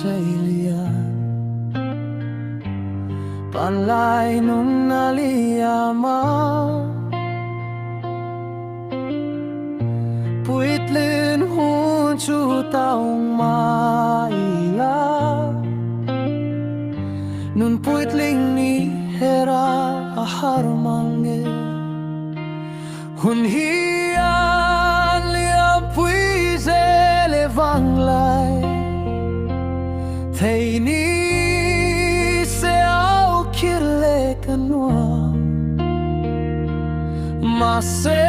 sa ilian. Panlay nung naliyama, puitlin hun chu taong maila. Nun puitling ni hera aharmange, hun hian liam puise levanglai, thei ni se au kirle kanwa, ma se